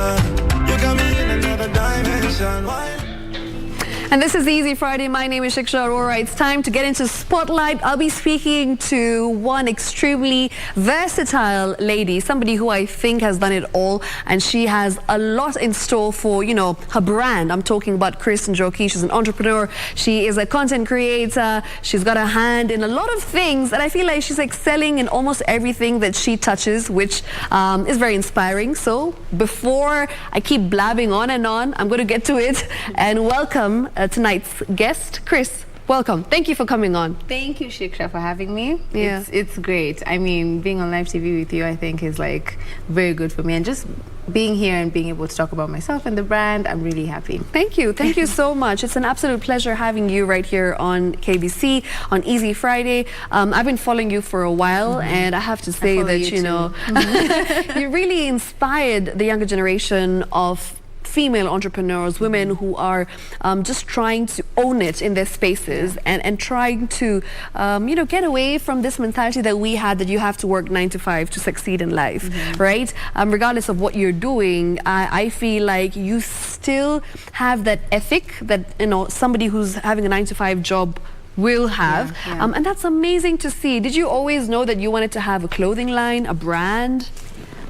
You got me in another dimension. And this is Easy Friday. My name is Shiksha Aurora. It's time to get into Spotlight. I'll be speaking to one extremely versatile lady, somebody who I think has done it all, and she has a lot in store for, you know, her brand. I'm talking about Cris Njoki. She's an entrepreneur. She is a content creator. She's got a hand in a lot of things, and I feel like she's excelling in almost everything that she touches, which is very inspiring. So before I keep blabbing on and on, I'm going to get to it and welcome tonight's guest, Cris. Welcome. Thank you for coming on. Thank you, Shiksha, for having me. Yeah. It's great. I mean, being on live TV with you, I think, is like very good for me. And just being here and being able to talk about myself and the brand, I'm really happy. Thank you. Thank you so much. It's an absolute pleasure having you right here on KBC on Easy Friday. I've been following you for a while, and I have to say that, you know, you really inspired the younger generation of female entrepreneurs, women who are just trying to own it in their spaces, and trying to, you know, get away from this mentality that we had, that you have to work 9 to 5 to succeed in life, right? Regardless of what you're doing, I feel like you still have that ethic that, you know, somebody who's having a 9 to 5 job will have. And that's amazing to see. Did you always know that you wanted to have a clothing line, a brand?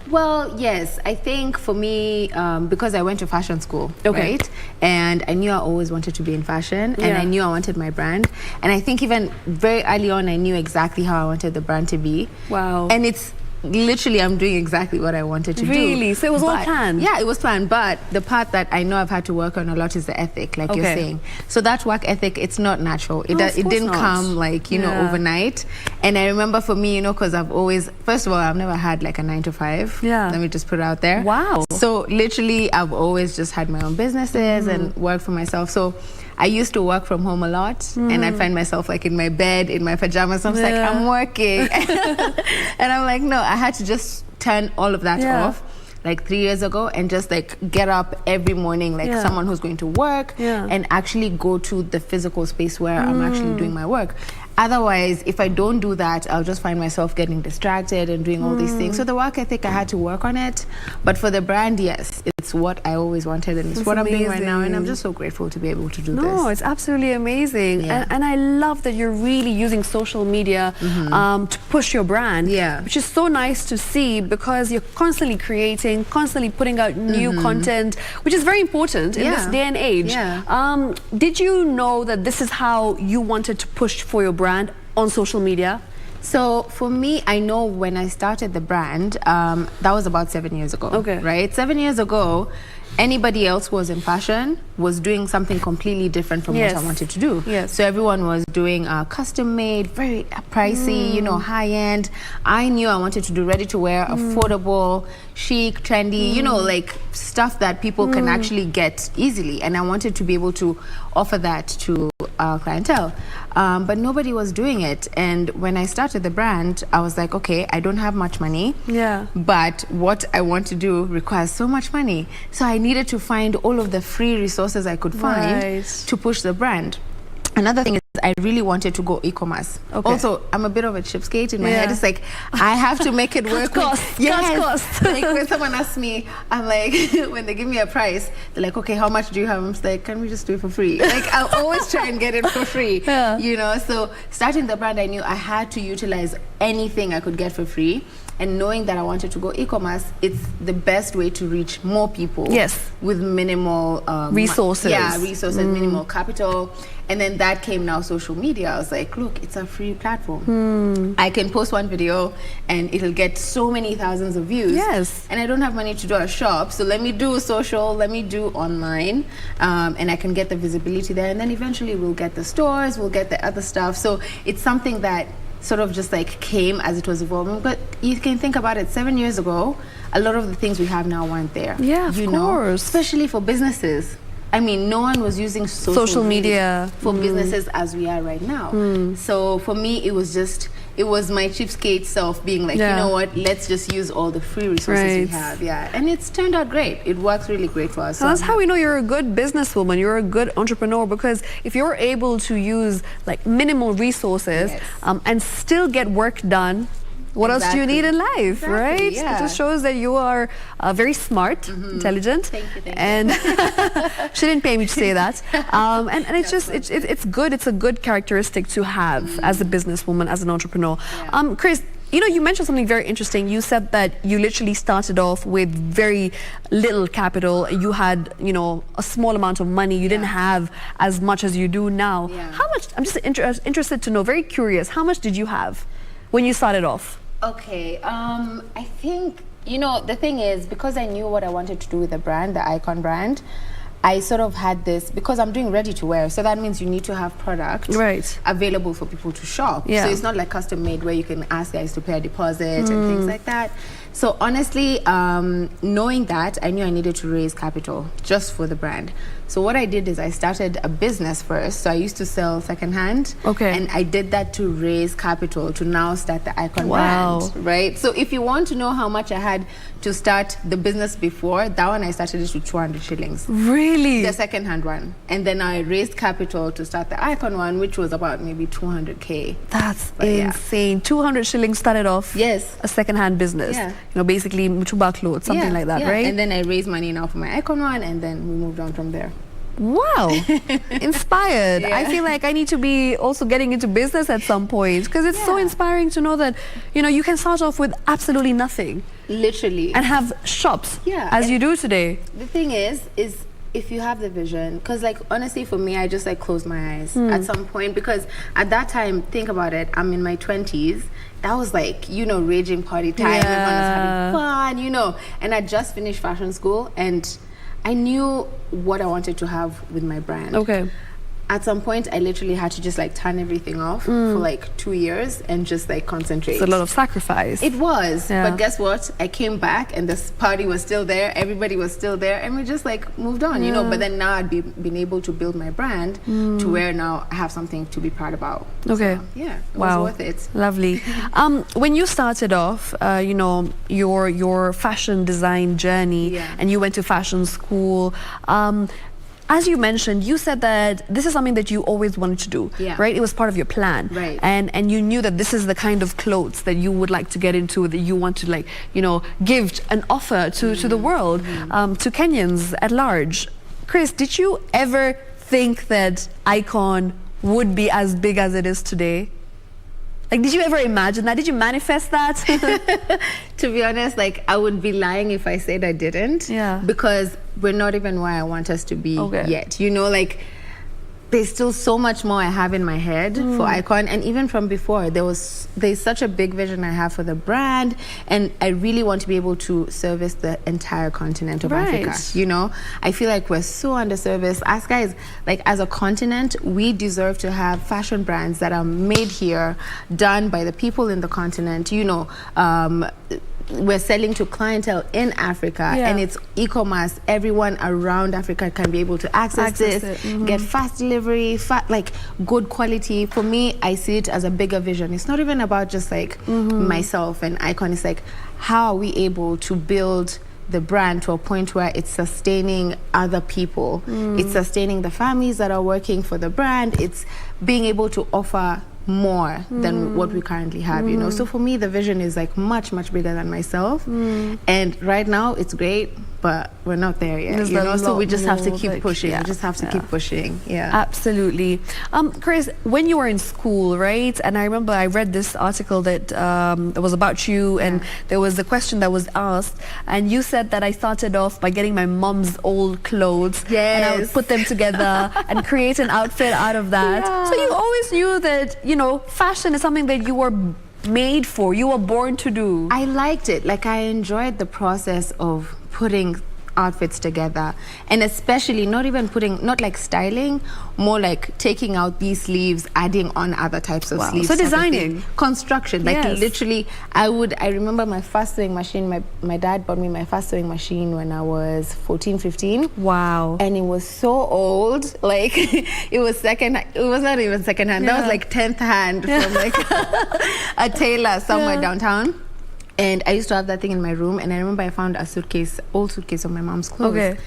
Well, yes. I think for me, because I went to fashion school, right? And I knew I always wanted to be in fashion, and I knew I wanted my brand. And I think even very early on, I knew exactly how I wanted the brand to be. Wow. And it's literally, I'm doing exactly what I wanted to do. Really? So it was all planned? Yeah, it was planned. But the part that I know I've had to work on a lot is the ethic, like you're saying. So that work ethic, it's not natural. It didn't come like, you know, overnight. And I remember for me, you know, because I've always, first of all, I've never had like a 9 to 5. Yeah. Let me just put it out there. Wow. So literally, I've always just had my own businesses and worked for myself. So I used to work from home a lot, and I'd find myself like in my bed, in my pajamas. I was like, I'm working. And I'm like, no, I had to just turn all of that off like 3 years ago, and just like get up every morning like someone who's going to work, and actually go to the physical space where I'm actually doing my work. Otherwise, if I don't do that, I'll just find myself getting distracted and doing all these things. So the work ethic, I had to work on it. But for the brand, yes, it's what I always wanted, and it's what I'm doing right now. And I'm just so grateful to be able to do this. No, it's absolutely amazing. And I love that you're really using social media to push your brand, which is so nice to see, because you're constantly creating, constantly putting out new content, which is very important in this day and age. Did you know that this is how you wanted to push for your brand on social media? So for me, I know when I started the brand, that was about 7 years ago, right? 7 years ago, anybody else who was in fashion was doing something completely different from what I wanted to do. So everyone was doing custom made, very pricey, you know, high end. I knew I wanted to do ready to wear, affordable, chic, trendy, you know, like stuff that people can actually get easily. And I wanted to be able to offer that to our clientele. But nobody was doing it. And when I started the brand, I was like, okay, I don't have much money. But what I want to do requires so much money. So I needed to find all of the free resources I could find to push the brand. Another thing is, I really wanted to go e-commerce. Also, I'm a bit of a cheapskate in my head. It's like, I have to make it work. Cost. Like when someone asks me, I'm like, when they give me a price, they're like, okay, how much do you have? I'm just like, can we just do it for free? Like, I'll always try and get it for free, you know? So starting the brand, I knew I had to utilize anything I could get for free. And knowing that I wanted to go e-commerce, it's the best way to reach more people with minimal resources. Resources, minimal capital. And then that came now social media. I was like, look, it's a free platform. I can post one video and it'll get so many thousands of views. And I don't have money to do a shop, so let me do social, let me do online, and I can get the visibility there. And then eventually we'll get the stores, we'll get the other stuff. So it's something that sort of just like came as it was evolving. But you can think about it, 7 years ago, a lot of the things we have now weren't there. Of course. Especially for businesses. I mean, no one was using social media for businesses as we are right now. So for me, it was just, it was my cheapskate self being like, you know what, let's just use all the free resources we have. And it's turned out great. It works really great for us. So that's how we know you're a good businesswoman, you're a good entrepreneur, because if you're able to use like minimal resources and still get work done, What else do you need in life, right? Yeah. It just shows that you are very smart, intelligent. Thank you. And she didn't pay me to say that. And it's just, it's good. It's a good characteristic to have as a businesswoman, as an entrepreneur. Yeah. Chris, you know, you mentioned something very interesting. You said that you literally started off with very little capital. You had, you know, a small amount of money. You didn't have as much as you do now. Yeah. How much, I'm just interested to know, very curious, how much did you have when you started off? Okay, I think, you know, the thing is, because I knew what I wanted to do with the brand, the Icon brand, I sort of had this, because I'm doing ready to wear, so that means you need to have product available for people to shop. Yeah. So it's not like custom made where you can ask guys to pay a deposit and things like that. So honestly, knowing that, I knew I needed to raise capital just for the brand. So what I did is I started a business first. So I used to sell secondhand. Okay. And I did that to raise capital to now start the Icon brand, right? So if you want to know how much I had to start the business before, that one I started it with 200 shillings. Really? The secondhand one. And then I raised capital to start the Icon one, which was about maybe 200K. That's insane. 200 shillings started off a secondhand business. Yeah. You know, basically mutuba clothes, something like that, right? And then I raised money now for my Icon one, and then we moved on from there. Wow, inspired. I feel like I need to be also getting into business at some point, because it's so inspiring to know that, you know, you can start off with absolutely nothing. Literally. And have shops as you do today. The thing is if you have the vision, because like honestly for me, I just like closed my eyes at some point, because at that time, think about it, I'm in my 20s. That was like, you know, raging party time. Everyone was having fun, you know, and I just finished fashion school, and I knew what I wanted to have with my brand. Okay. At some point, I literally had to just like turn everything off for like 2 years and just like concentrate. It's a lot of sacrifice. It was, but guess what? I came back and this party was still there. Everybody was still there, and we just like moved on, you know. But then now I'd been able to build my brand to where now I have something to be proud about. Okay. So, yeah, it was worth it. Lovely. When you started off, you know, your fashion design journey, and you went to fashion school. As you mentioned, you said that this is something that you always wanted to do, right? It was part of your plan, right? And you knew that this is the kind of clothes that you would like to get into, that you want to, like, you know, give an offer to the world, to Kenyans at large. Chris, did you ever think that Icon would be as big as it is today? Like, did you ever imagine that? Did you manifest that? To be honest, like, I would be lying if I said I didn't. Yeah. Because we're not even where I want us to be yet. You know, like, there's still so much more I have in my head for Icon, and even from before, there's such a big vision I have for the brand, and I really want to be able to service the entire continent of Africa. You know, I feel like we're so underserviced. As guys, like, as a continent, we deserve to have fashion brands that are made here, done by the people in the continent. You know, we're selling to clientele in Africa, and it's e-commerce. Everyone around Africa can be able to access this, get fast delivery, like good quality. For me, I see it as a bigger vision. It's not even about just like myself and Icon. It's like, how are we able to build the brand to a point where it's sustaining other people, it's sustaining the families that are working for the brand, it's being able to offer more than what we currently have, you know. So for me, the vision is like much bigger than myself, and right now it's great, but we're not there yet. You know, so we just have to keep pushing. We just have to keep pushing. Yeah, absolutely. Chris, when you were in school, right? And I remember I read this article that was about you, and there was a question that was asked, and you said that I started off by getting my mom's old clothes, and I would put them together and create an outfit out of that. So you always knew that, you know, fashion is something that you were made for, you were born to do. I liked it. Like, I enjoyed the process of putting outfits together, and especially not like styling, more like taking out these sleeves, adding on other types of sleeves. So designing, construction, like literally. I remember my first sewing machine. My dad bought me my first sewing machine when I was 14, 15. Wow. And it was so old, like it was not even second hand. That was like 10th hand from like a tailor somewhere downtown. And I used to have that thing in my room, and I remember I found a old suitcase of my mom's clothes.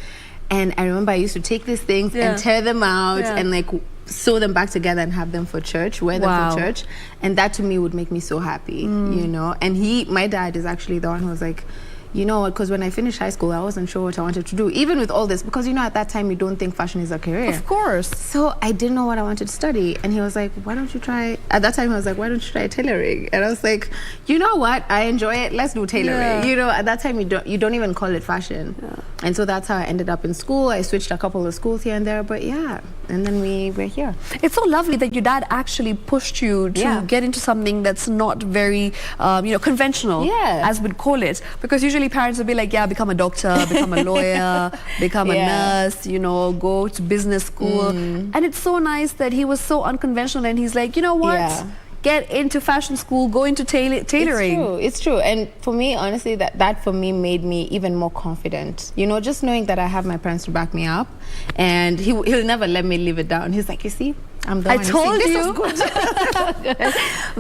And I remember I used to take these things and tear them out and like sew them back together and have them for church, wear them for church. And that to me would make me so happy, you know. And my dad is actually the one who was like, you know, because when I finished high school, I wasn't sure what I wanted to do, even with all this, because, you know, at that time, you don't think fashion is a career. Of course. So I didn't know what I wanted to study. And he was like, why don't you try, at that time, I was like, why don't you try tailoring? And I was like, you know what? I enjoy it. Let's do tailoring. You know, at that time, you don't even call it fashion. And so that's how I ended up in school. I switched a couple of schools here and there, but and then we were here. It's so lovely that your dad actually pushed you to get into something that's not very, you know, conventional, as we'd call it. Because usually parents would be like, become a doctor, become a lawyer, become a nurse, you know, go to business school. And it's so nice that he was so unconventional and he's like, you know what? Get into fashion school, go into tailoring. It's true. And for me, honestly, that for me made me even more confident. You know, just knowing that I have my parents to back me up, and he'll never let me live it down. He's like, you see, I'm the one. I told you.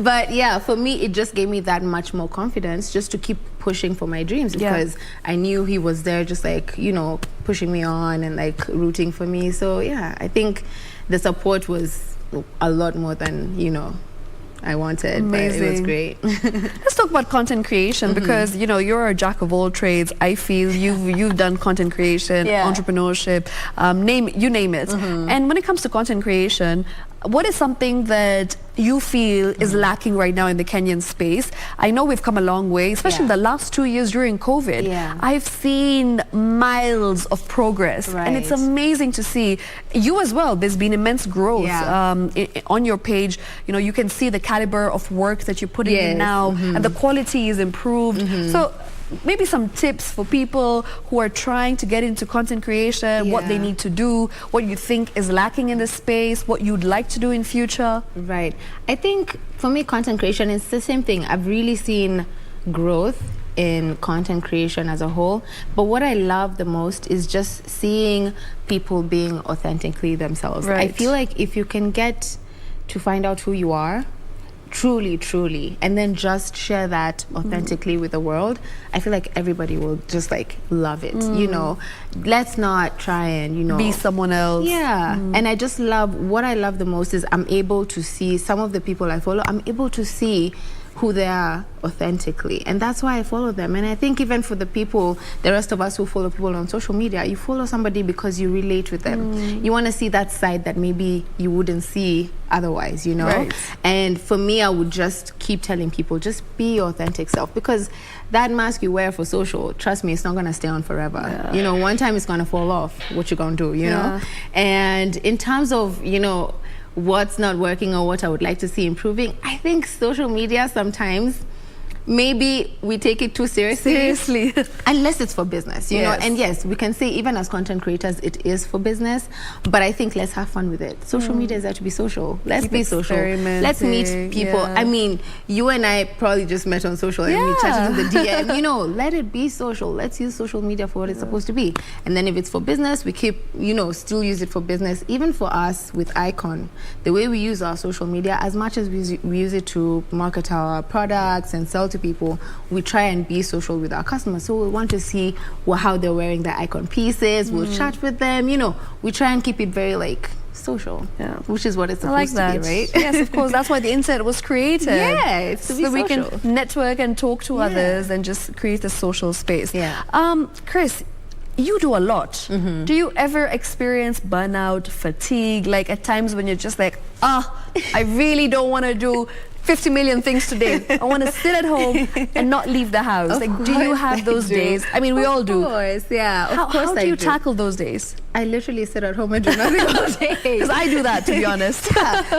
But yeah, for me, it just gave me that much more confidence just to keep pushing for my dreams, because I knew he was there just like, you know, pushing me on and like rooting for me. So yeah, I think the support was a lot more than, you know, I wanted. Amazing. But it was great. Let's talk about content creation, because you know, you're a jack of all trades. I feel you've done content creation, entrepreneurship, you name it. And when it comes to content creation, what is something that you feel is lacking right now in the Kenyan space? I know we've come a long way, especially in the last 2 years during COVID. I've seen miles of progress, and it's amazing to see. You as well, there's been immense growth on your page. You know, you can see the caliber of work that you're putting in now, and the quality is improved. So maybe some tips for people who are trying to get into content creation, what they need to do, what you think is lacking in this space, what you'd like to do in future. Right. I think for me, content creation is the same thing. I've really seen growth in content creation as a whole, but what I love the most is just seeing people being authentically themselves. I feel like if you can get to find out who you are, truly, and then just share that authentically with the world, I feel like everybody will just like love it. You know, let's not try and, you know, be someone else. And I just love, what I love the most is I'm able to see some of the people I follow, I'm able to see who they are authentically, and that's why I follow them. And I think even for the people, the rest of us who follow people on social media, you follow somebody because you relate with them. You want to see that side that maybe you wouldn't see otherwise, you know. And for me, I would just keep telling people, just be your authentic self, because that mask you wear for social, trust me, it's not going to stay on forever. You know, one time it's going to fall off. What you going to do, you know? And in terms of, you know, what's not working or what I would like to see improving, I think social media sometimes, maybe we take it too seriously. Unless it's for business, you know. And yes, we can say even as content creators, it is for business, but I think let's have fun with it. Social media is there to be social. Let's be social. Let's meet people. I mean, you and I probably just met on social and we chatted in the DM. You know, let it be social. Let's use social media for what it's supposed to be. And then if it's for business, we keep, you know, still use it for business. Even for us with Icon, the way we use our social media, as much as we use it to market our products and sell to people, we try and be social with our customers. So we want to see how they're wearing their Icon pieces. We'll chat with them, you know. We try and keep it very like social, which is what it's supposed to be, right? Yes, of course. That's why the internet was created. It's to be so social. We can network and talk to others and just create a social space. Cris, you do a lot. Do you ever experience burnout, fatigue, like at times when you're just like, I really don't want to do 50 million things today. I want to sit at home and not leave the house. Like, do you have those days? I mean, we all do. Of course, How do you tackle those days? I literally sit at home and do nothing all day. Because I do that, to be honest.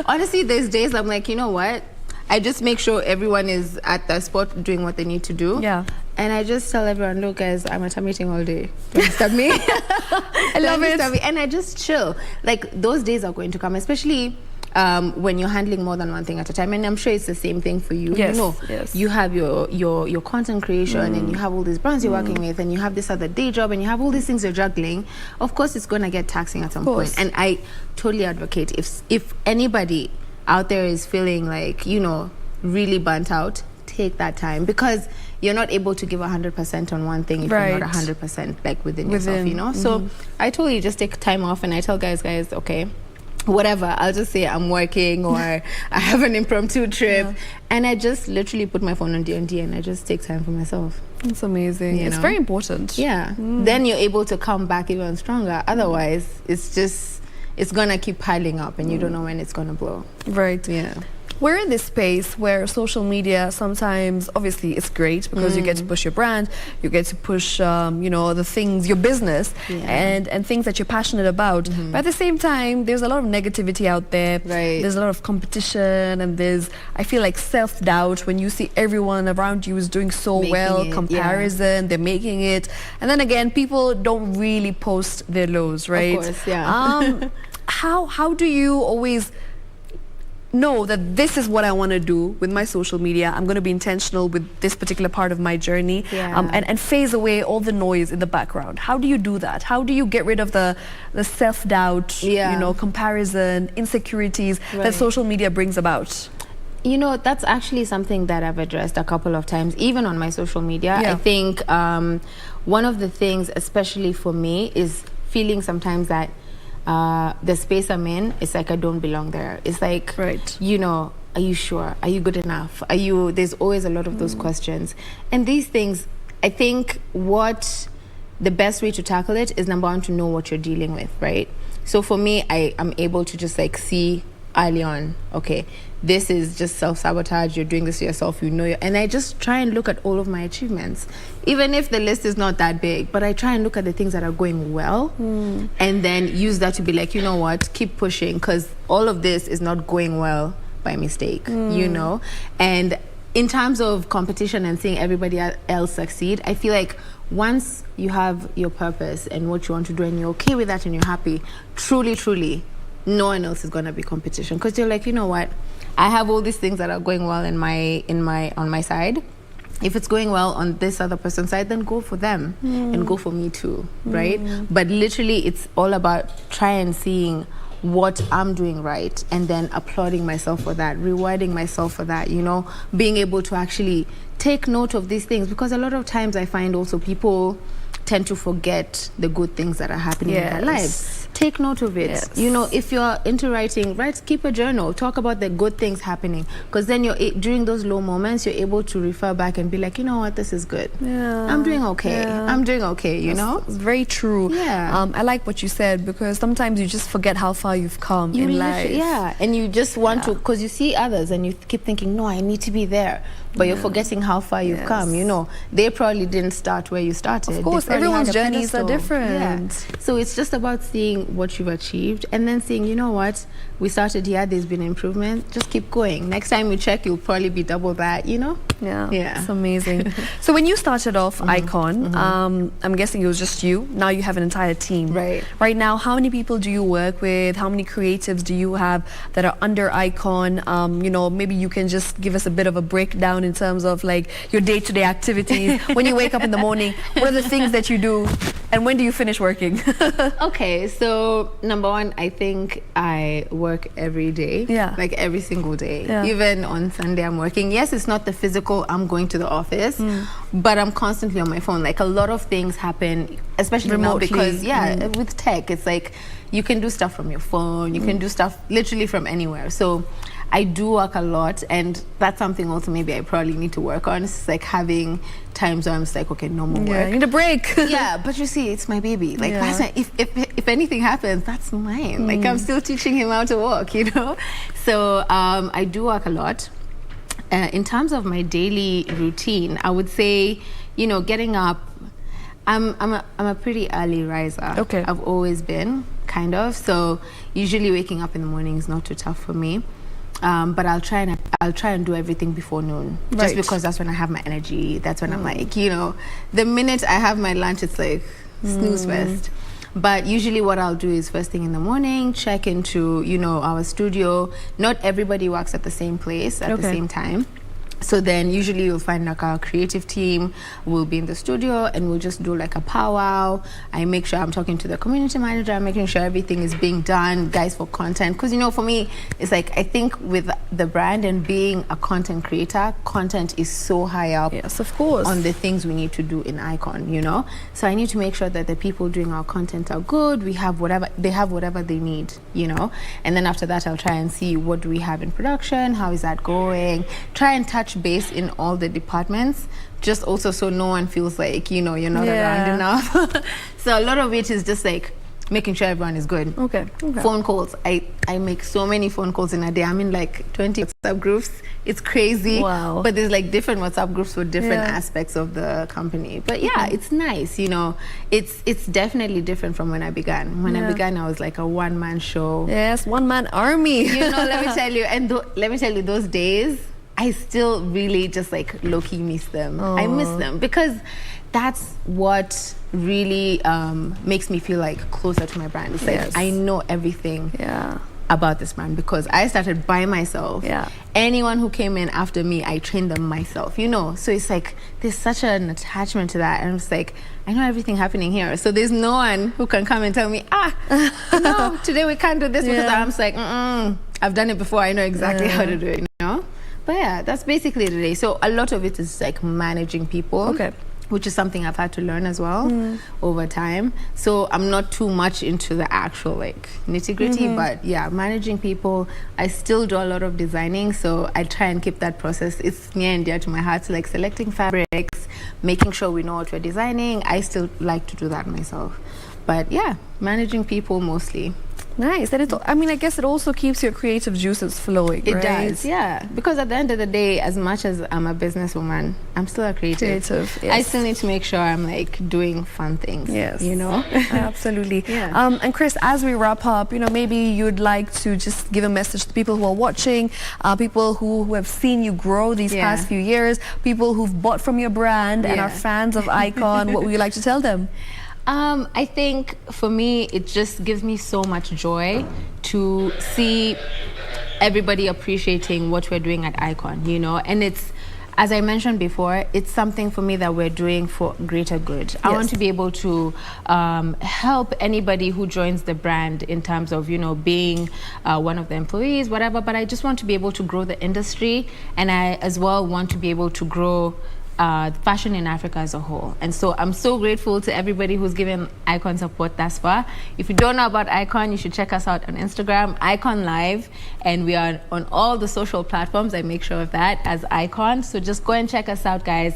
Honestly, there's days I'm like, you know what? I just make sure everyone is at the spot doing what they need to do. And I just tell everyone, look, guys, I'm at a meeting all day. Don't disturb me. I love it. And I just chill. Like, those days are going to come, especially when you're handling more than one thing at a time. And I'm sure it's the same thing for you. You know, you have your content creation and you have all these brands you're working with and you have this other day job and you have all these things you're juggling. Of course, it's going to get taxing at some point. And I totally advocate, if anybody out there is feeling like, you know, really burnt out, take that time, because you're not able to give 100% on one thing if you're not 100% like within yourself, you know. So I totally just take time off, and I tell guys, okay, whatever, I'll just say I'm working or I have an impromptu trip, and I just literally put my phone on D&D and I just take time for myself. It's amazing. It's very important. Yeah. Then you're able to come back even stronger. Otherwise, it's gonna keep piling up, and you don't know when it's gonna blow. Right. Yeah. We're in this space where social media sometimes, obviously, it's great because you get to push your brand, you get to push, the things, your business, and things that you're passionate about. But at the same time, there's a lot of negativity out there. Right. There's a lot of competition, and I feel like self-doubt when you see everyone around you is doing so well, comparison, they're making it. And then again, people don't really post their lows, right? Of course, yeah. How do you always know that this is what I want to do with my social media? I'm going to be intentional with this particular part of my journey, and phase away all the noise in the background. How do you do that? How do you get rid of the self-doubt, comparison, insecurities that social media brings about? You know, that's actually something that I've addressed a couple of times, even on my social media. I think one of the things, especially for me, is feeling sometimes that the space I'm in, it's like I don't belong there. It's like, you know, are you sure? Are you good enough? There's always a lot of those questions. And these things, I think the best way to tackle it is, number one, to know what you're dealing with, right? So for me, I'm able to just like see early on, okay, this is just self-sabotage, you're doing this to yourself, and I just try and look at all of my achievements, even if the list is not that big, but I try and look at the things that are going well, and then use that to be like, you know what, keep pushing, because all of this is not going well by mistake, you know. And in terms of competition and seeing everybody else succeed, I feel like once you have your purpose and what you want to do, and you're okay with that and you're happy, truly, no one else is going to be competition, because you're like, you know what, I have all these things that are going well on my side. If it's going well on this other person's side, then go for them and go for me too, right? But literally, it's all about trying seeing what I'm doing right, and then applauding myself for that, rewarding myself for that, you know, being able to actually take note of these things, because a lot of times I find also people tend to forget the good things that are happening in their lives. Take note of it. You know, if you're into writing, keep a journal. Talk about the good things happening, because then during those low moments, you're able to refer back and be like, you know what, this is good. I'm doing okay. I'm doing okay, you know? It's very true. I like what you said, because sometimes you just forget how far you've come in life. And you just want to, because you see others and you keep thinking, no, I need to be there. But you're forgetting how far you've come, you know. They probably didn't start where you started. Of course, everyone's journeys are different. So it's just about seeing what you've achieved, and then saying, you know what, we started here, there's been improvement, just keep going. Next time you check, you'll probably be double that, you know? It's amazing. So when you started off Icon, I'm guessing it was just you. Now you have an entire team. Right now, how many people do you work with? How many creatives do you have that are under Icon? You know, maybe you can just give us a bit of a breakdown in terms of like your day-to-day activities. When you wake up in the morning, what are the things that you do, and when do you finish working? Okay, so number one, I think I work every day, like every single day. Even on Sunday, I'm working. Yes, it's not the physical, I'm going to the office, but I'm constantly on my phone. Like a lot of things happen, especially remotely now, because with tech, it's like you can do stuff from your phone, you can do stuff literally from anywhere. So I do work a lot, and that's something also maybe I probably need to work on. It's like having times where I'm just like, okay, no more work. I need a break. But you see, it's my baby. Like if anything happens, that's mine. Like I'm still teaching him how to walk, you know? So I do work a lot. In terms of my daily routine, I would say, you know, getting up, I'm a pretty early riser. Okay. I've always been, kind of. So usually waking up in the morning is not too tough for me. But I'll try and do everything before noon, just because that's when I have my energy. That's when I'm like, you know, the minute I have my lunch, it's like snooze fest. But usually what I'll do is first thing in the morning, check into, you know, our studio. Not everybody works at the same place at the same time. So then usually you'll find like our creative team will be in the studio and we'll just do like a powwow. I make sure I'm talking to the community manager, I'm making sure everything is being done, guys, for content. Because, you know, for me, it's like, I think with the brand and being a content creator, content is so high up. Yes, of course. On the things we need to do in Icon, you know? So I need to make sure that the people doing our content are good. They have whatever they need, you know? And then after that, I'll try and see what do we have in production, how is that going? Try and touch base in all the departments, just also so no one feels like, you know, you're not around enough. So a lot of it is just like making sure everyone is good. Okay. Phone calls. I make so many phone calls in a day. I'm in like 20 WhatsApp groups. It's crazy. Wow. But there's like different WhatsApp groups for different aspects of the company. But yeah, it's nice, you know. It's definitely different from when I began. When I began, I was like a one-man show. Yes, one-man army. You know, let me tell you. And let me tell you, those days, I still really just like low-key miss them. I miss them because that's what really makes me feel like closer to my brand. It's like I know everything about this brand because I started by myself. Anyone who came in after me, I trained them myself, you know. So it's like there's such an attachment to that. And it's like, I know everything happening here. So there's no one who can come and tell me, no, today we can't do this because I'm just like, I've done it before. I know exactly how to do it, you know. But yeah, that's basically the day. So a lot of it is like managing people, which is something I've had to learn as well over time. So I'm not too much into the actual like nitty-gritty, but yeah, managing people. I still do a lot of designing, so I try and keep that process. It's near and dear to my heart, like selecting fabrics, making sure we know what we're designing. I still like to do that myself. But yeah, managing people mostly. Nice. And I mean, I guess it also keeps your creative juices flowing, It right? does, yeah. Because at the end of the day, as much as I'm a businesswoman, I'm still a creative. I still need to make sure I'm like doing fun things. Yes. You know? Absolutely. And Cris, as we wrap up, you know, maybe you'd like to just give a message to people who are watching, people who have seen you grow these past few years, people who've bought from your brand and are fans of Icon. What would you like to tell them? I think for me, it just gives me so much joy to see everybody appreciating what we're doing at Icon, you know, and it's, as I mentioned before, it's something for me that we're doing for greater good. I want to be able to help anybody who joins the brand in terms of, you know, being one of the employees, whatever, but I just want to be able to grow the industry, and I as well want to be able to grow fashion in Africa as a whole. And so I'm so grateful to everybody who's given Icon support thus far. If you don't know about Icon, you should check us out on Instagram, Icon Live, and we are on all the social platforms. I make sure of that as Icon. So just go and check us out, guys.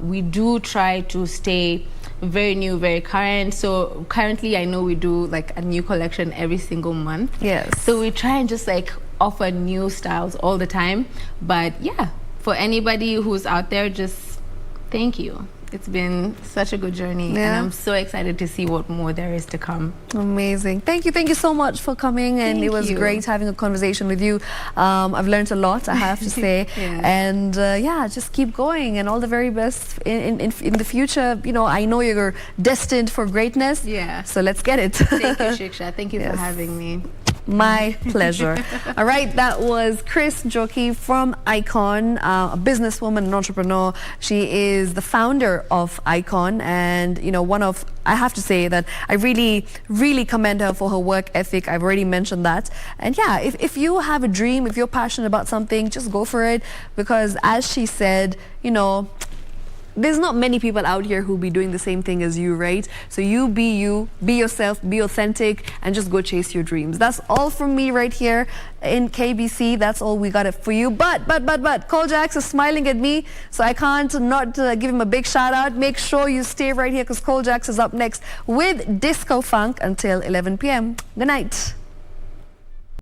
We do try to stay very new, very current. So currently I know we do like a new collection every single month. Yes. So we try and just like offer new styles all the time. But yeah, for anybody who's out there, just thank you. It's been such a good journey, and I'm so excited to see what more there is to come. Amazing. Thank you so much for coming, and it was great having a conversation with you. I've learned a lot, I have to say. And yeah, just keep going, and all the very best in the future. You know, I know you're destined for greatness. So let's get it. Thank you, Shiksha. Thank you for having me. My pleasure. All right, that was Cris Njoki from Icon, a businesswoman, an entrepreneur. She is the founder of Icon, and you know, I have to say that I really commend her for her work ethic. I've already mentioned that. And yeah, if you have a dream, if you're passionate about something, just go for it, because as she said, you know, there's not many people out here who'll be doing the same thing as you, right? So you, be yourself, be authentic, and just go chase your dreams. That's all from me right here in KBC. That's all we got it for you. But Coljax is smiling at me, so I can't not give him a big shout out. Make sure you stay right here, because Coljax is up next with Disco Funk until 11 p.m. Good night.